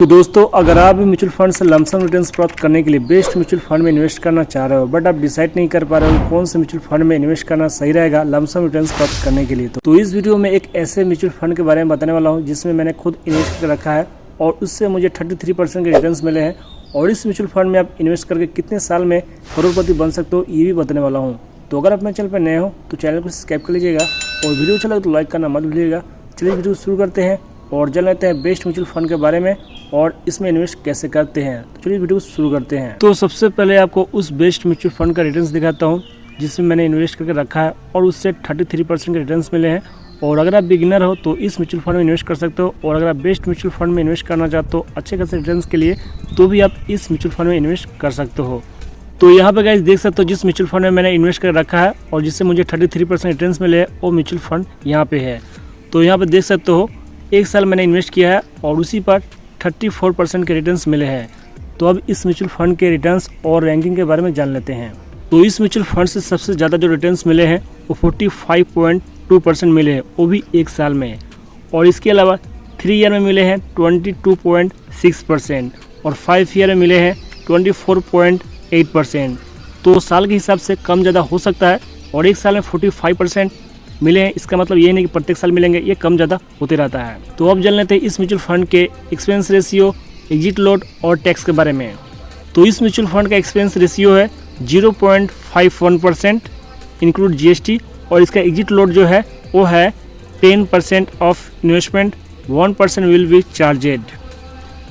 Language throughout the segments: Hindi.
तो दोस्तों, अगर आप भी म्यूचुअल फंड से लमसम रिटर्न्स प्राप्त करने के लिए बेस्ट म्यूचुअल फंड में इन्वेस्ट करना चाह रहे हो, बट आप डिसाइड नहीं कर पा रहे हो कौन से म्यूचुअल फंड में इन्वेस्ट करना सही रहेगा लमसम रिटर्न्स प्राप्त करने के लिए, तो इस वीडियो में एक ऐसे म्यूचुअल फंड के बारे में बताने वाला हूं जिसमें मैंने खुद इन्वेस्ट कर रखा है और उससे मुझे 33% के रिटर्न्स मिले हैं। और इस म्यूचुअल फंड में आप इन्वेस्ट करके कितने साल में करोड़पति बन सकते हो ये भी बताने वाला हूँ। तो अगर आप मेरे चैनल पर नए हो तो चैनल को सब्सक्राइब कर लीजिएगा और वीडियो अच्छा लगे तो लाइक करना मत भूलिएगा। चलिए वीडियो शुरू करते हैं और जान लेते हैं बेस्ट म्यूचुअल फंड के बारे में और इसमें इन्वेस्ट कैसे करते हैं। तो चलिए वीडियो शुरू करते हैं। तो सबसे पहले आपको उस बेस्ट म्यूचुअल फंड का रिटर्न्स दिखाता हूं जिसमें मैंने इन्वेस्ट करके रखा है और उससे 33% के रिटर्न्स मिले हैं। और अगर आप बिगिनर हो तो इस म्यूचुअल फंड में इन्वेस्ट कर सकते हो, और अगर आप बेस्ट म्यूचुअल फंड में इन्वेस्ट करना चाहते हो अच्छे खासे रिटर्न्स के लिए तो भी आप इस म्यूचुअल फंड में इन्वेस्ट कर सकते हो। तो यहाँ पे गाइस देख सकते हो जिस म्यूचुअल फंड में मैंने इन्वेस्ट कर रखा है और जिससे मुझे 33% रिटर्न्स मिले हैं वो म्यूचुअल फंड यहाँ पे है। तो यहाँ पे देख सकते हो एक साल मैंने इन्वेस्ट किया है और उसी पर 34% के रिटर्न्स मिले हैं। तो अब इस म्यूचुअल फंड के रिटर्न्स और रैंकिंग के बारे में जान लेते हैं। तो इस म्यूचुअल फंड से सबसे ज़्यादा जो रिटर्न्स मिले हैं वो 45.2% मिले हैं, वो भी एक साल में। और इसके अलावा 3 ईयर में मिले हैं 22.6% और 5 ईयर में मिले हैं 24.8%। तो साल के हिसाब से कम ज़्यादा हो सकता है। और एक साल में 45% मिले हैं, इसका मतलब ये नहीं कि प्रत्येक साल मिलेंगे, ये कम ज़्यादा होते रहता है। तो अब जान लेते हैं इस म्यूचुअल फंड के एक्सपेंस रेशियो, एग्जिट लोड और टैक्स के बारे में। तो इस म्यूचुअल फंड का एक्सपेंस रेशियो है 0.51% इंक्लूड जीएसटी, और इसका एग्जिट लोड जो है वो है 10% of investment 1% will be charged.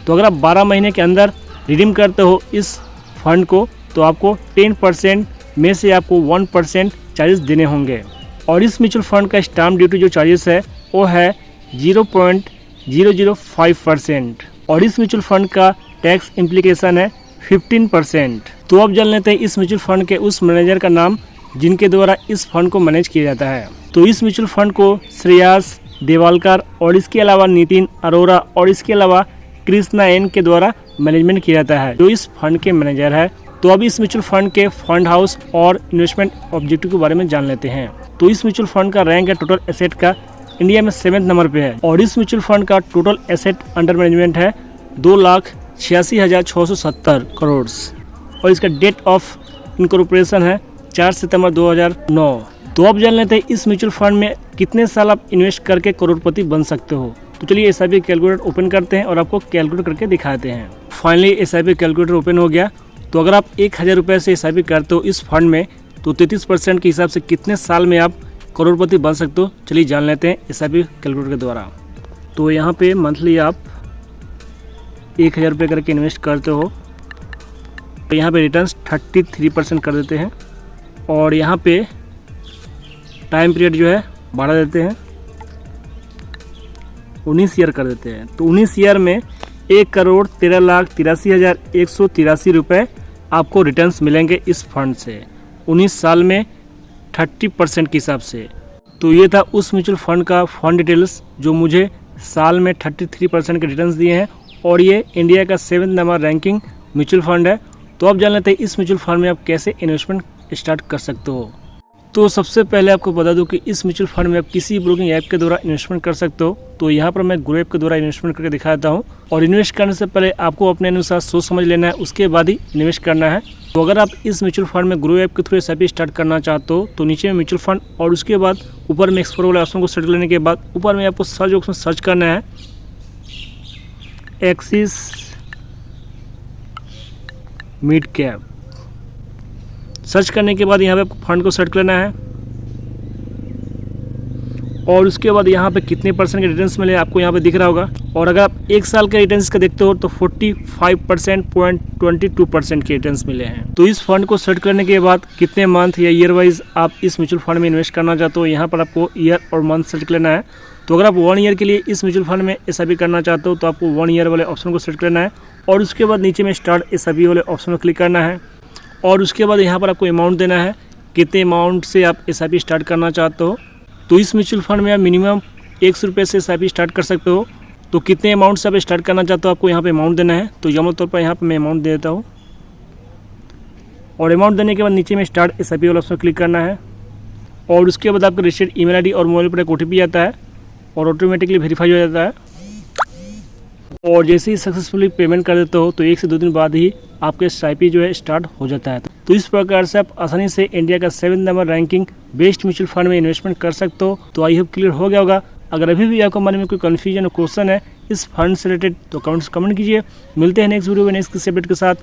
तो अगर आप 12 महीने के अंदर रिडीम करते हो इस फंड को तो आपको 10% में से आपको 1% चार्जेस देने होंगे। और इस म्यूचुअल फंड का स्टाम्प ड्यूटी जो चार्जेस है वो है 0.005%। और इस म्यूचुअल फंड का टैक्स इम्प्लीकेशन है 15%। तो अब जान लेते हैं इस म्यूचुअल फंड के उस मैनेजर का नाम जिनके द्वारा इस फंड को मैनेज किया जाता है। तो इस म्यूचुअल फंड को श्रेयास देवालकर और इसके अलावा नितिन अरोरा और इसके अलावा कृष्णा एन के द्वारा मैनेजमेंट किया जाता है, जो इस फंड के मैनेजर है। तो अब इस म्यूचुअल फंड के फंड हाउस और इन्वेस्टमेंट ऑब्जेक्टिव के बारे में जान लेते हैं। तो इस म्यूचुअल फंड का रैंक है टोटल एसेट का इंडिया में 7वें नंबर पे है। और इस म्यूचुअल फंड का टोटल एसेट अंडर मैनेजमेंट है 2,86,670 करोड़। और इसका डेट ऑफ इनकॉर्पोरेशन है 4 सितंबर 2009। तो अब जान लेते हैं इस म्यूचुअल फंड में कितने साल आप इन्वेस्ट करके करोड़पति बन सकते हो। तो चलिए SIP कैलकुलेटर ओपन करते हैं और आपको कैलकुलेट करके दिखाते हैं। फाइनली SIP कैलकुलेटर ओपन हो गया। तो अगर आप 1,000 रुपये से SIP करते हो इस फंड में तो 33% के हिसाब से कितने साल में आप करोड़पति बन सकते हो, चलिए जान लेते हैं SIP कैलकुलेटर के द्वारा। तो यहाँ पे मंथली आप 1,000 रुपये करके इन्वेस्ट करते हो तो यहाँ पे रिटर्न्स 33% कर देते हैं। और यहाँ पे टाइम पीरियड जो है बढ़ा देते हैं, 19 ईयर कर देते हैं। तो 19 ईयर में 1,13,83,183 रुपये आपको रिटर्न्स मिलेंगे इस फंड से 19 साल में 30% के हिसाब से। तो ये था उस म्यूचुअल फंड का फंड डिटेल्स जो मुझे साल में 33% के रिटर्न्स दिए हैं। और ये इंडिया का 7वें नंबर रैंकिंग म्यूचुअल फंड है। तो अब जान लेते हैं इस म्यूचुअल फंड में आप कैसे इन्वेस्टमेंट स्टार्ट कर सकते हो। तो सबसे पहले आपको बता दूं कि इस म्यूचुअल फंड में आप किसी ब्रोकिंग ऐप के द्वारा इन्वेस्टमेंट कर सकते हो। तो यहाँ पर मैं ग्रो ऐप के द्वारा इन्वेस्टमेंट करके दिखाता हूँ। और इन्वेस्ट करने से पहले आपको अपने अनुसार सोच समझ लेना है, उसके बाद ही इन्वेस्ट करना है। तो अगर आप इस म्यूचुअल फंड में ग्रो ऐप के थ्रू SIP स्टार्ट करना चाहते हो तो नीचे में म्यूचुअल फंड और उसके बाद ऊपर में एक्सप्लोर वाले ऑप्शन को सेलेक्ट लेने के बाद ऊपर में आपको सर्च ऑप्शन सर्च करना है एक्सिस मिड कैप। सर्च करने के बाद यहाँ पे आपको फंड को सेलेक्ट करना है और उसके बाद यहाँ पे कितने % के रिटर्न्स मिले आपको यहाँ पे दिख रहा होगा। और अगर आप एक साल के रिटर्न्स का देखते हो तो 45.22% के रिटर्न्स मिले हैं। तो इस फंड को सेलेक्ट करने के बाद कितने मंथ या ईयर वाइज आप इस म्यूचुअल फंड में इन्वेस्ट करना चाहते हो यहाँ पर आपको ईयर और मंथ सेलेक्ट लेना है। तो अगर आप 1 ईयर के लिए इस म्यूचुअल फंड में SIP करना चाहते हो तो आपको 1 ईयर वाले ऑप्शन को सेलेक्ट करना है और उसके बाद नीचे में स्टार्ट SIP वाले ऑप्शन पर क्लिक करना है। और उसके बाद यहाँ पर आपको अमाउंट देना है, कितने अमाउंट से आप SIP स्टार्ट करना चाहते हो। तो इस म्यूचुअल फंड में आप मिनिमम 100 रुपये से SIP स्टार्ट कर सकते हो। तो कितने अमाउंट से आप स्टार्ट करना चाहते हो आपको यहाँ पे अमाउंट देना है। तो यमन तौर पर यहाँ पे मैं अमाउंट दे देता हूँ और अमाउंट देने के बाद नीचे में स्टार्ट SIP वाला ऑप्शन क्लिक करना है। और उसके बाद आपका रजिस्टर्ड ईमेल ID और मोबाइल पर एक OTP आता है और ऑटोमेटिकली वेरीफाई हो जाता है। और जैसे ही सक्सेसफुली पेमेंट कर देते हो तो 1 से 2 दिन बाद ही आपके SIP जो है स्टार्ट हो जाता है। तो इस प्रकार से आप आसानी से इंडिया का 7 number ranking best mutual fund में इन्वेस्टमेंट कर सकते हो। तो आई होप क्लियर हो गया होगा। अगर अभी भी आपको मन में कोई कन्फ्यूजन और क्वेश्चन है इस फंड से रिलेटेड तो कमेंट कीजिए। मिलते हैं नेक्स्ट वीडियो में नेक्स्ट किसी अपडेट के साथ।